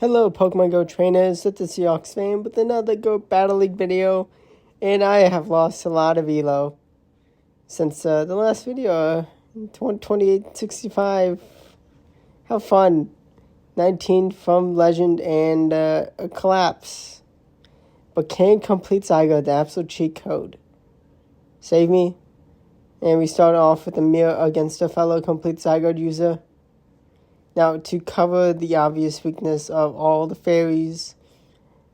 Hello Pokemon Go trainers, it's the Seahawks fan with another Go Battle League video, and I have lost a lot of elo since the last video, 2865. How fun. 19 from Legend and a collapse. But can complete Zygarde, the absolute cheat code. Save me. And we start off with a mirror against a fellow complete Zygarde user. Now, to cover the obvious weakness of all the fairies,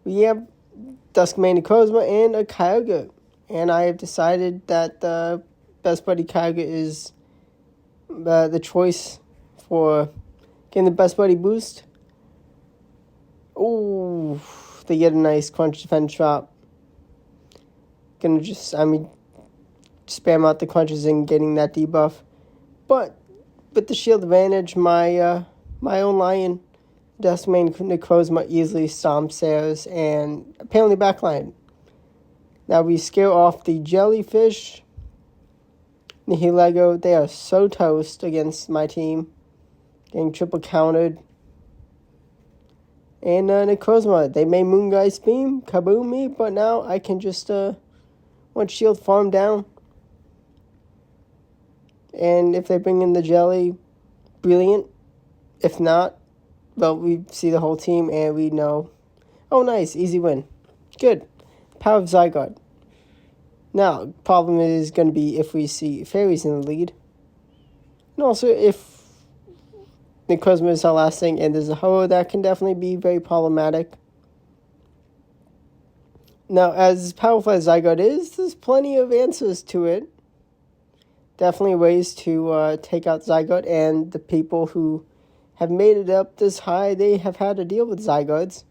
we have Duskmane Necrozma and a Kyogre. And I have decided that the Best Buddy Kyogre is the choice for getting the Best Buddy boost. Ooh, they get a nice Crunch Defense drop. Gonna spam out the crunches and getting that debuff. But with the shield advantage, my own Lion, Duskmane Necrozma, easily stomps theirs and apparently backline. Now we scare off the Jellyfish, Nihilego. They are so toast against my team, getting triple countered. And Necrozma, they may Moongeist Beam, kaboom me, but now I can just one shield farm down. And if they bring in the Jelly, brilliant. If not, well, we see the whole team and we know. Oh, nice. Easy win. Good. Power of Zygarde. Now, problem is going to be if we see fairies in the lead. And also, if Necrozma is our last thing and there's a Ho, that can definitely be very problematic. Now, as powerful as Zygarde is, there's plenty of answers to it. Definitely ways to take out Zygarde, and the people who have made it up this high, they have had to deal with Zygardes.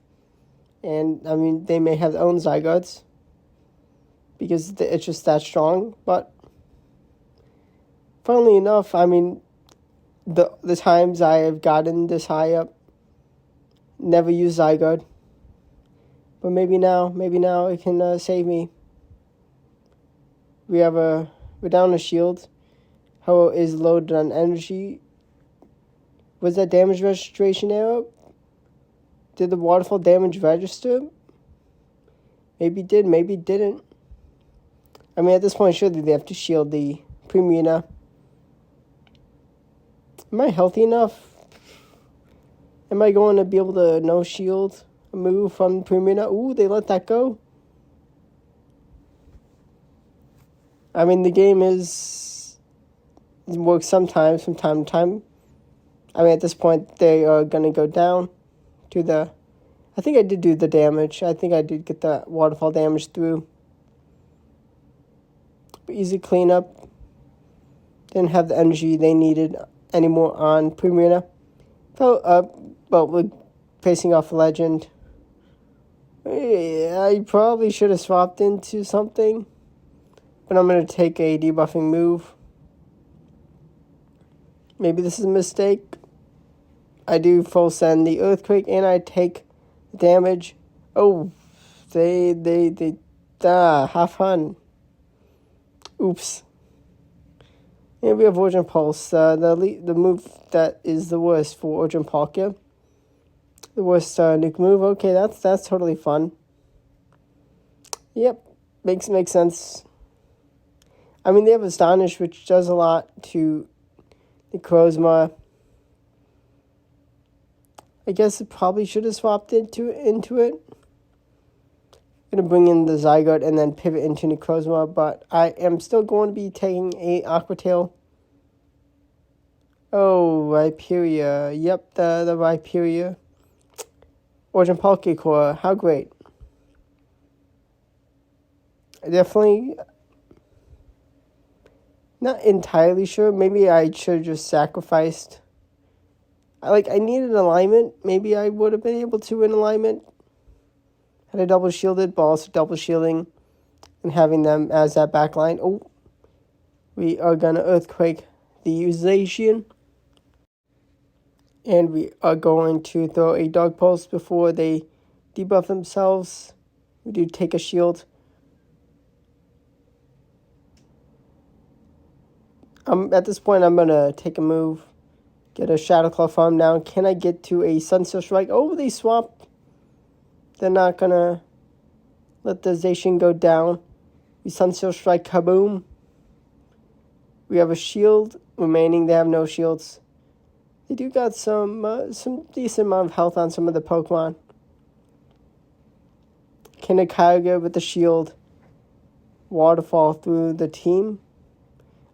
And, they may have their own Zygardes because it's just that strong. But, funnily enough, the times I have gotten this high up, never used Zygarde. But maybe now it can save me. We're down a shield. Ho is loaded on energy. Was that damage registration error? Did the waterfall damage register? Maybe it did, maybe it didn't. At this point, surely they have to shield the Premierna. Am I healthy enough? Am I going to be able to no shield a move from Premierna? Ooh, they let that go. The game works sometimes from time to time. At this point, they are going to go down to the... I think I did do the damage. I think I did get the waterfall damage through. But easy cleanup. Didn't have the energy they needed anymore on Premierna. Fell up, but we're facing off a Legend. I probably should have swapped into something. But I'm going to take a debuffing move. Maybe this is a mistake. I do full send the Earthquake and I take damage. Oh, have fun. Oops. And we have Origin Pulse. The move that is the worst for Origin Palkia. The worst nuke move. Okay, that's totally fun. Yep, makes sense. They have Astonish, which does a lot to Necrozma. I guess it probably should have swapped into it. Gonna bring in the Zygarde and then pivot into Necrozma, but I am still going to be taking a Aqua Tail. Oh, Rhyperior. Yep, the Rhyperior. Origin Palkia, how great. Definitely not entirely sure. Maybe I should have just sacrificed. I needed alignment. Maybe I would have been able to in alignment. Had I double shielded, but also double shielding and having them as that backline. Oh, we are going to Earthquake the Zacian. And we are going to throw a Dog Pulse before they debuff themselves. We do take a shield. At this point, I'm going to take a move. Get a Shadow Claw farm down. Can I get to a Sunsteel Strike? Oh, they swap. They're not going to let the Zacian go down. The Sunsteel Strike, kaboom. We have a shield remaining. They have no shields. They do got some decent amount of health on some of the Pokemon. Kyogre with the shield. Waterfall through the team.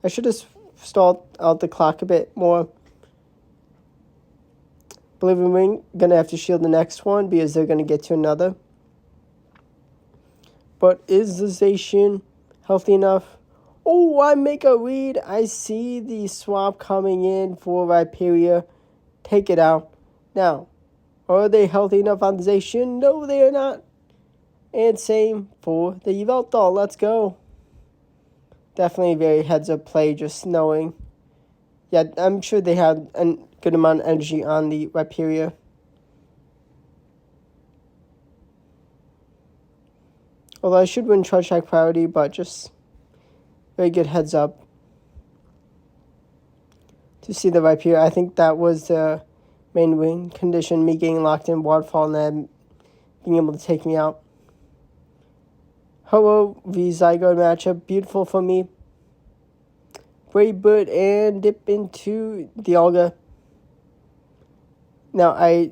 I should have stalled out the clock a bit more. Believe me, going to have to shield the next one because they're going to get to another. But is the Zacian healthy enough? Oh, I make a read. I see the swap coming in for Rhyperior. Take it out. Now, are they healthy enough on the Zacian? No, they are not. And same for the Yveltal. Let's go. Definitely very heads-up play, just knowing. Yeah, I'm sure they had a good amount of energy on the Rhyperior. Although I should win Charge Attack priority, but just very good heads up to see the Rhyperior. I think that was the main win condition, me getting locked in Waterfall and then being able to take me out. Ho-Oh v Zygarde matchup, beautiful for me. Brave Bird and dip into Dialga. Now I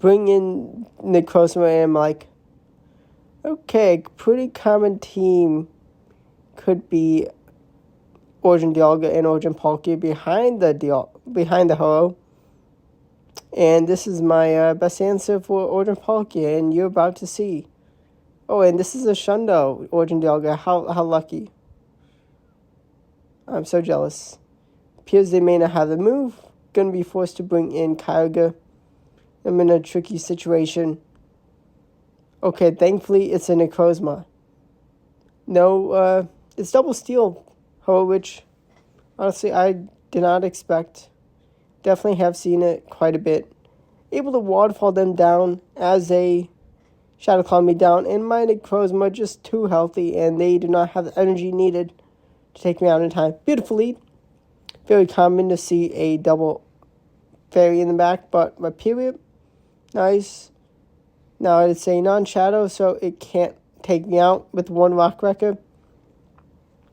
bring in Necrozma and I'm like, okay, pretty common team could be Origin Dialga and Origin Palkia behind the Ho-Oh. And this is my best answer for Origin Palkia, and you're about to see. Oh, and this is a Shundo Origin Dialga. How lucky. I'm so jealous. Appears they may not have the move. Gonna be forced to bring in Kyogre. I'm in a tricky situation. Okay, thankfully it's a Necrozma. No, it's double steel, which honestly I did not expect. Definitely have seen it quite a bit. Able to waterfall them down as a Shadow Claw me down, and my Necrozma just too healthy, and they do not have the energy needed to take me out in time. Beautiful lead. Very common to see a double fairy in the back, but my period, nice. Now it's a non-shadow, so it can't take me out with one rock record.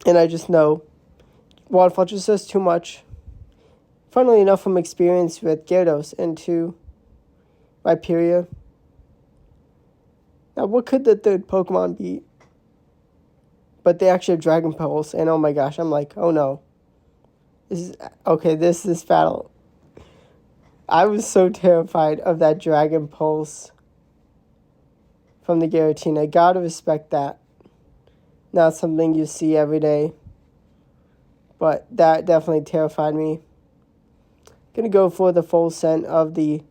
And I just know Waterfall just does too much. Funnily enough, from experience with Gyarados into Rhyperior. Now, what could the third Pokemon be? But they actually have Dragon Pulse, and oh my gosh, I'm like, oh no. This battle. I was so terrified of that Dragon Pulse from the Giratina. Gotta respect that. Not something you see every day. But that definitely terrified me. Gonna go for the full scent of the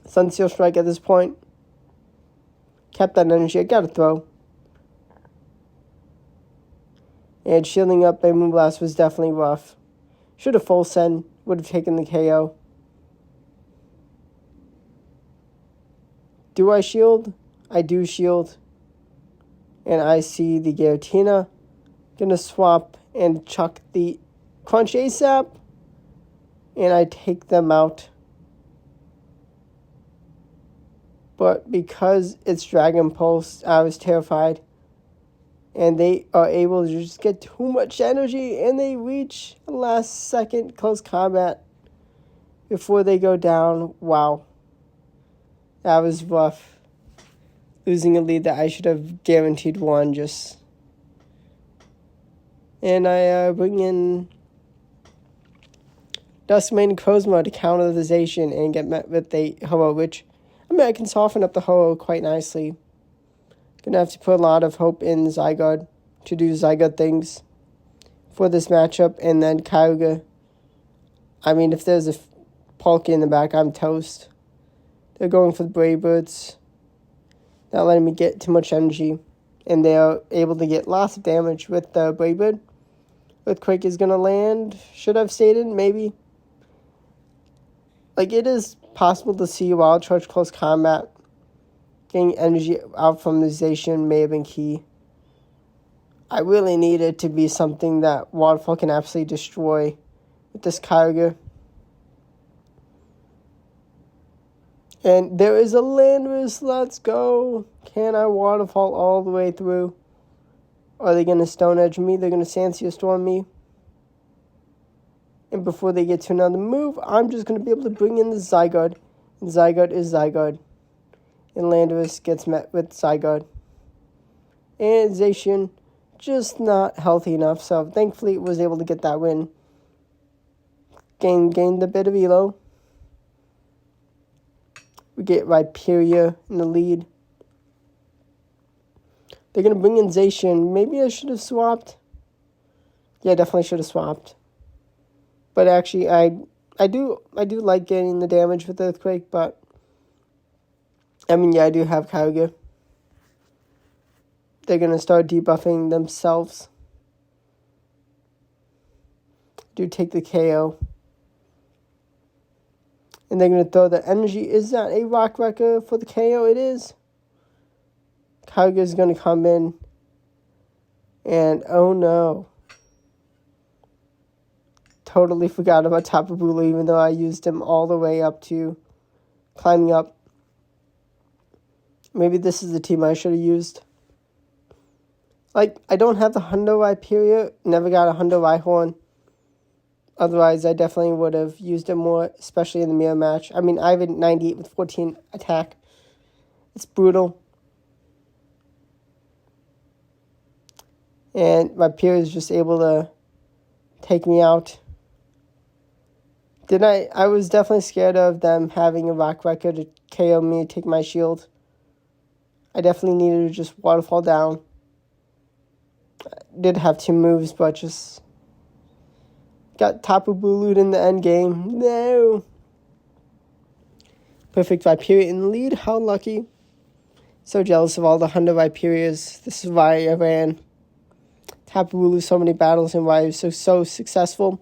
Sunsteel Strike at this point. Kept that energy. I gotta throw. And shielding up by Moonblast was definitely rough. Should have full send. Would have taken the KO. Do I shield? I do shield. And I see the Giratina. Gonna swap and chuck the Crunch ASAP. And I take them out. But because it's Dragon Pulse, I was terrified. And they are able to just get too much energy, and they reach the last second close combat before they go down. Wow. That was rough. Losing a lead that I should have guaranteed won just. And I bring in Duskmane Necrozma to counter the Zacian and get met with a Ho-Oh, which, I mean, I can soften up the Ho-Oh quite nicely. Gonna have to put a lot of hope in Zygarde to do Zygarde things for this matchup. And then Kyogre. I mean, if there's a Palkia in the back, I'm toast. They're going for the Brave Birds. Not letting me get too much energy. And they are able to get lots of damage with the Brave Bird. Earthquake is gonna land. Should I've stated? Maybe. Like, it is possible to see Wild Charge close combat. Getting energy out from the Zacian may have been key. I really need it to be something that Waterfall can absolutely destroy with this Kyogre. And there is a Landorus. Let's go. Can I waterfall all the way through? Are they going to Stone Edge me? They're going to Sancia Storm me. And before they get to another move, I'm just going to be able to bring in the Zygarde. And Zygarde is Zygarde. And Landorus gets met with Zygarde. And Zacian just not healthy enough. So thankfully it was able to get that win. Gained a bit of elo. We get Rhyperior in the lead. They're going to bring in Zacian. Maybe I should have swapped. Yeah, definitely should have swapped. But actually, I do like getting the damage with Earthquake, but I mean, yeah, I do have Kyogre. They're going to start debuffing themselves. Do take the KO. And they're going to throw the energy. Is that a Rock Wrecker for the KO? It is. Kyogre is going to come in. And oh no. Totally forgot about Tapu Bulu, even though I used him all the way up to climbing up. Maybe this is the team I should have used. Like, I don't have the Hundo Rhyperior. Never got a Hundo Rhyhorn. Otherwise, I definitely would have used it more, especially in the mirror match. I mean, I have a 98 with 14 attack. It's brutal. And Rhyperior is just able to take me out. I was definitely scared of them having a Rock Wrecker to KO me, take my shield. I definitely needed to just waterfall down. I did have 2 moves, but just got Tapu Bulu'd in the end game. No. Perfect Rhyperior in the lead. How lucky. So jealous of all the Hundo Rhyperiors. This is why I ran Tapu Bulu so many battles and why I was so successful.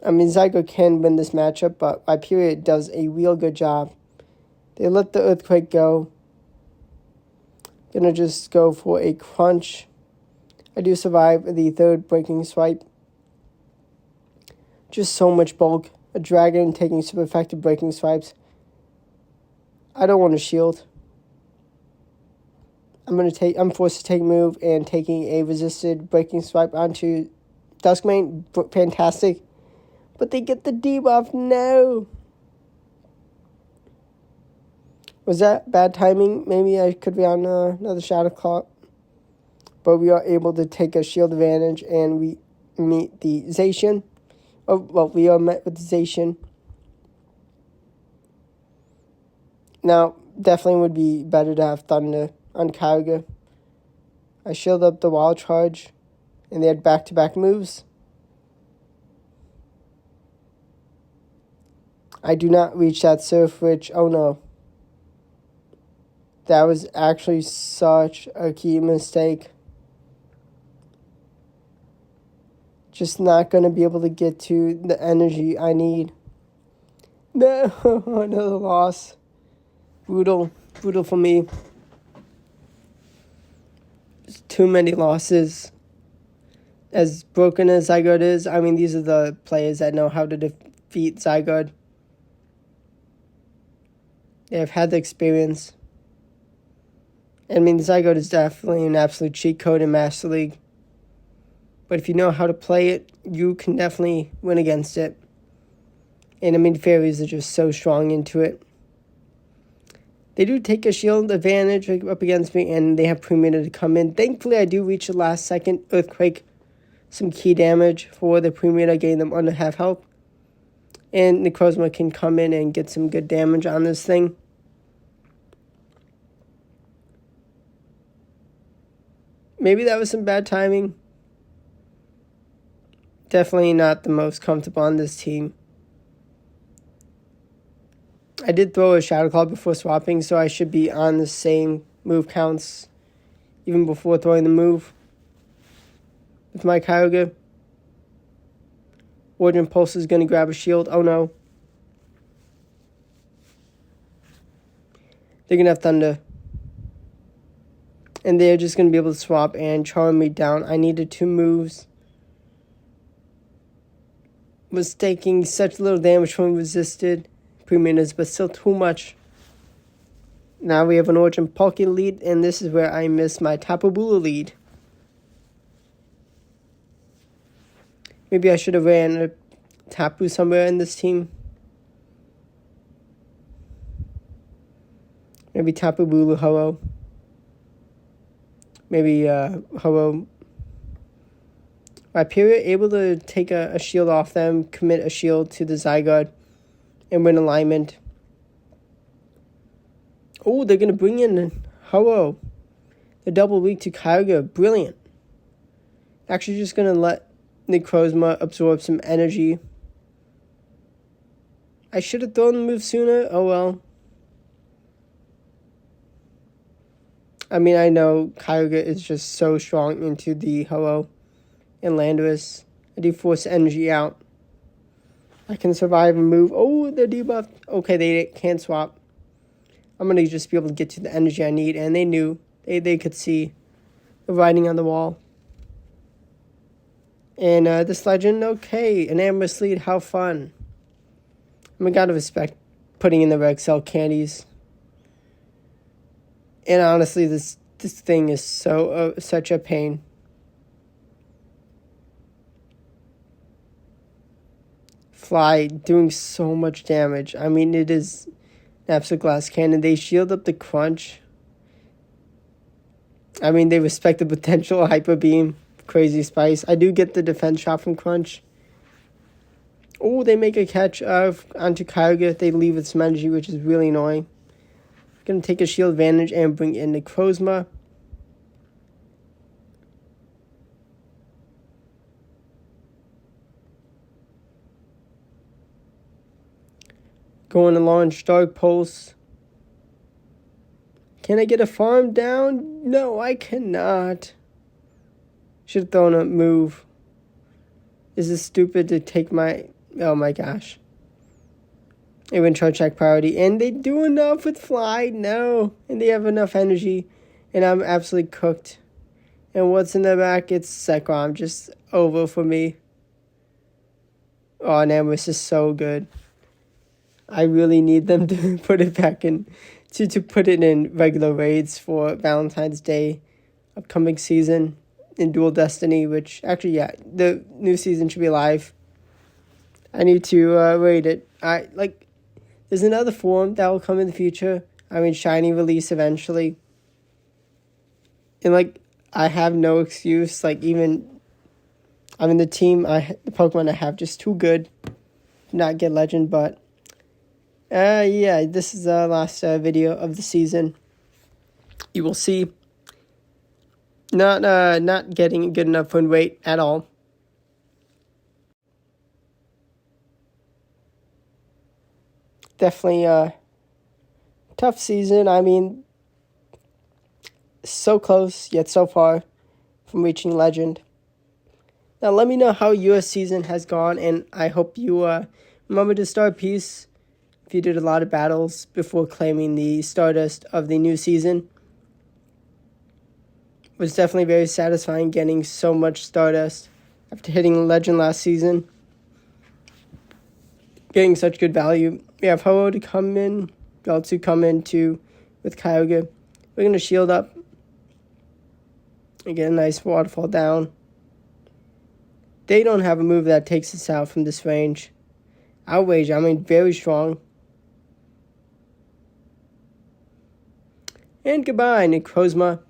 I mean, Zygarde can win this matchup, but Rhyperior does a real good job. They let the Earthquake go. Gonna just go for a crunch. I do survive the 3rd Breaking Swipe. Just so much bulk. A dragon taking super effective Breaking Swipes. I don't want to shield. I'm forced to take move and taking a resisted Breaking Swipe onto Duskmane. Fantastic. But they get the debuff. No. Was that bad timing? Maybe I could be on another Shadow Claw. But we are able to take a shield advantage and we meet the Zacian. Oh, well, we are met with the Zacian. Now, definitely would be better to have Thunder on Kyogre. I shield up the Wild Charge. And they had back-to-back moves. I do not reach that Surf Witch. Oh no. That was actually such a key mistake. Just not going to be able to get to the energy I need. No, another loss. Brutal for me. Just too many losses. As broken as Zygarde is, I mean, these are the players that know how to defeat Zygarde. They have had the experience. I mean, Zygarde is definitely an absolute cheat code in Master League. But if you know how to play it, you can definitely win against it. And I mean, fairies are just so strong into it. They do take a shield advantage up against me, and they have Premier to come in. Thankfully, I do reach the last second Earthquake. Some key damage for the Premier, getting them under half health. And Necrozma can come in and get some good damage on this thing. Maybe that was some bad timing. Definitely not the most comfortable on this team. I did throw a Shadow Claw before swapping, so I should be on the same move counts even before throwing the move with my Kyogre. Origin Pulse is going to grab a shield. Oh no. They're going to have Thunder. And they're just going to be able to swap and charm me down. I needed 2 moves. was taking such little damage from resisted pre-minutes, but still too much. Now we have an Origin Poké lead, and this is where I miss my Tapu Bulu lead. Maybe I should have ran a Tapu somewhere in this team. Maybe Tapu Bulu Ho-Oh. Maybe Ho-Oh. Rhyperior able to take a shield off them, commit a shield to the Zygarde, and win alignment. Oh, they're going to bring in Ho-Oh. The double weak to Kyogre. Brilliant. Actually just going to let Necrozma absorb some energy. I should have thrown the move sooner. Oh well. I mean, I know Kyogre is just so strong into the Ho-Oh and Landorus. I do force energy out. I can survive and move. Oh, they're debuffed. Okay, they can't swap. I'm going to just be able to get to the energy I need. And they knew. They could see the writing on the wall. And this legend, okay. An Amber's lead, how fun. I gotta respect putting in the red cell candies. And honestly, this thing is such a pain. Fly doing so much damage. I mean, it is an absolute glass cannon. They shield up the crunch. I mean, they respect the potential hyper beam. Crazy Spice. I do get the defense shot from Crunch. Oh, they make a catch onto Kyogre. They leave with some energy, which is really annoying. Gonna take a shield advantage and bring in Necrozma. Going to launch Dark Pulse. Can I get a farm down? No, I cannot. Should have thrown a move. Is this stupid to take my... Oh my gosh. They went charge check priority. And they do enough with Fly. No. And they have enough energy. And I'm absolutely cooked. And what's in the back? It's Zekrom. Just over for me. Oh, Namus is so good. I really need them to put it back in... To put it in regular raids for Valentine's Day. Upcoming season. In Dual Destiny, which actually, yeah, the new season should be live. I need to raid it. There's another form that will come in the future. I mean, Shiny release eventually. And I have no excuse. The team, the Pokemon I have just too good to not get Legend. But yeah, this is the last video of the season. You will see. Not getting good enough win rate at all. Definitely a tough season. I mean, so close yet so far from reaching Legend. Now let me know how your season has gone, and I hope you remember to start peace if you did a lot of battles before claiming the Stardust of the new season. It was definitely very satisfying getting so much Stardust after hitting Legend last season. Getting such good value. We have Ho-Oh to come in. Beltsu come in too with Kyogre. We're going to shield up. And get a nice waterfall down. They don't have a move that takes us out from this range. Outrage, I mean, very strong. And goodbye, Necrozma.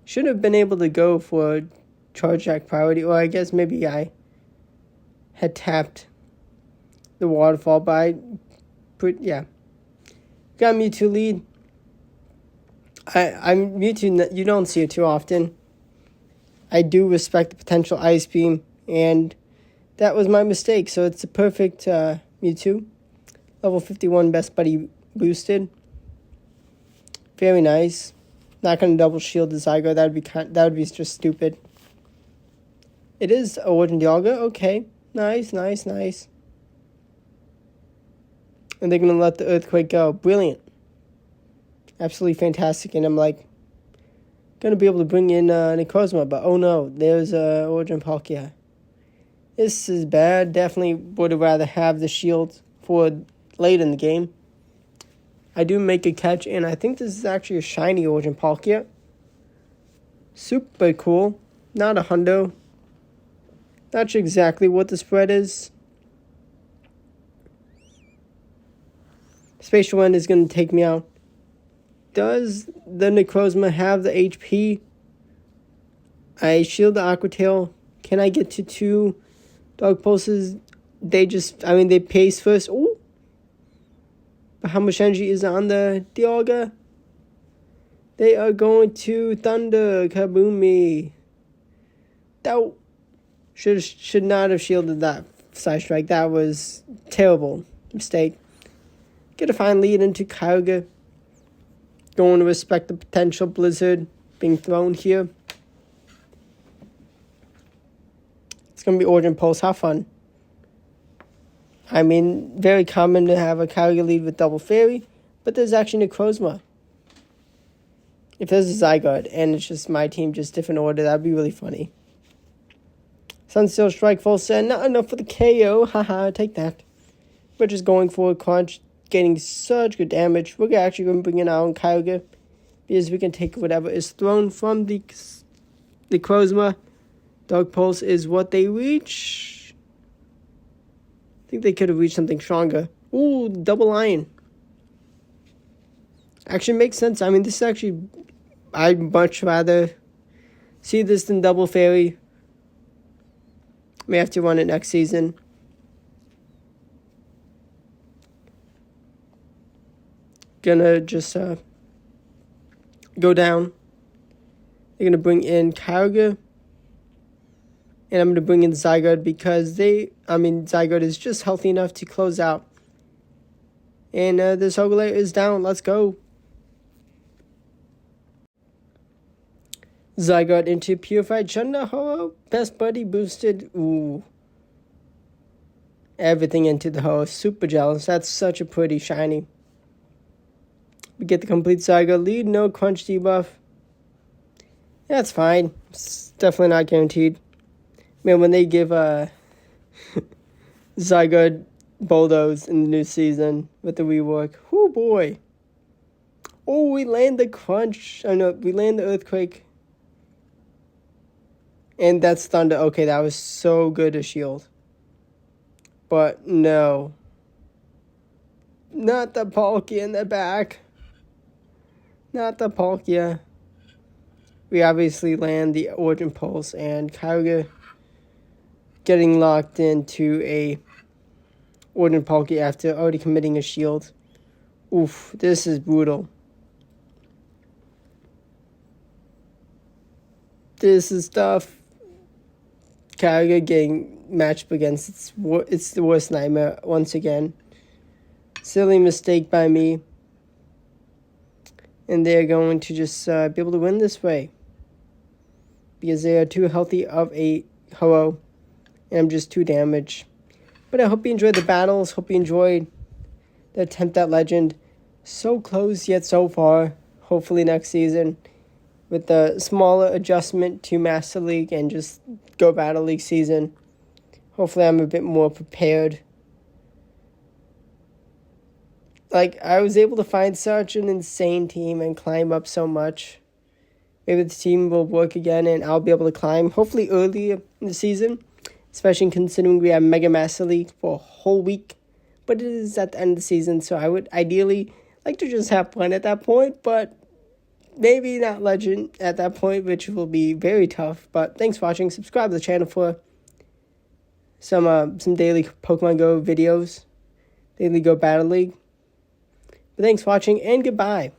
Should have been able to go for charge jack priority, or I guess maybe I had tapped the waterfall by, yeah. Got Mewtwo lead. I'm Mewtwo, you don't see it too often. I do respect the potential Ice Beam, and that was my mistake. So it's a perfect Mewtwo. Level 51 Best Buddy boosted. Very nice. Not going to double shield the Zygarde. That would be just stupid. It is a Origin Dialga. Okay. Nice. And they're going to let the Earthquake go. Brilliant. Absolutely fantastic. And I'm going to be able to bring in Necrozma. But oh no, there's Origin Palkia. This is bad. Definitely would have rather have the shield for late in the game. I do make a catch, and I think this is actually a shiny Origin Palkia. Super cool. Not a hundo. Not sure exactly what the spread is. Spatial Wind is going to take me out. Does the Necrozma have the HP? I shield the Aqua Tail. Can I get to 2 Dog Pulses? They pace first. Ooh. But how much energy is on the Dialga? They are going to Thunder Kaboomy. That should not have shielded that Side Strike. That was terrible mistake. Get a fine lead into Kyogre. Going to respect the potential Blizzard being thrown here. It's going to be Origin Pulse. Have fun. I mean, very common to have a Kyogre lead with Double Fairy, but there's actually Necrozma. If there's a Zygarde and it's just my team, just different order, that'd be really funny. Sunsteel Strike, full send. Not enough for the KO. Haha, take that. We're just going for a crunch, getting such good damage. We're actually going to bring in our own Kyogre because we can take whatever is thrown from the Necrozma. Dark Pulse is what they reach. I think they could have reached something stronger. Ooh, double iron. Actually makes sense. I mean, this is actually... I'd much rather see this than Double Fairy. May have to run it next season. Gonna just go down. They're gonna bring in Kyogre. And I'm gonna bring in Zygarde because Zygarde is just healthy enough to close out. And this Ogre is down. Let's go. Zygarde into Purified Thunder. Ho, Best Buddy boosted. Ooh. Everything into the Ho. Super jealous. That's such a pretty shiny. We get the complete Zygarde lead. No crunch debuff. Yeah, it's fine. It's definitely not guaranteed. Man, when they give Zygarde Bulldoze in the new season with the rework. Whoo boy. Oh, we land the crunch. Oh no, we land the Earthquake. And that's Thunder. Okay, that was so good to shield. But no. Not the Palkia in the back. Not the Palkia. We obviously land the Origin Pulse and Kyogre getting locked into a Origin Palkia after already committing a shield. Oof, this is brutal. This is tough. Kyogre getting matched up against it's the worst nightmare once again. Silly mistake by me. And they're going to just be able to win this way. Because they are too healthy of a Ho-Oh. And I'm just too damaged. But I hope you enjoyed the battles. Hope you enjoyed the attempt at Legend. So close yet so far. Hopefully next season, with the smaller adjustment to Master League and just go Battle League season, hopefully I'm a bit more prepared. Like, I was able to find such an insane team and climb up so much. Maybe the team will work again and I'll be able to climb, hopefully earlier in the season, especially considering we have Mega Master League for a whole week. But it is at the end of the season, so I would ideally like to just have fun at that point, but maybe not Legend at that point, which will be very tough. But thanks for watching. Subscribe to the channel for some daily Pokemon Go videos, daily Go Battle League. But thanks for watching, and goodbye.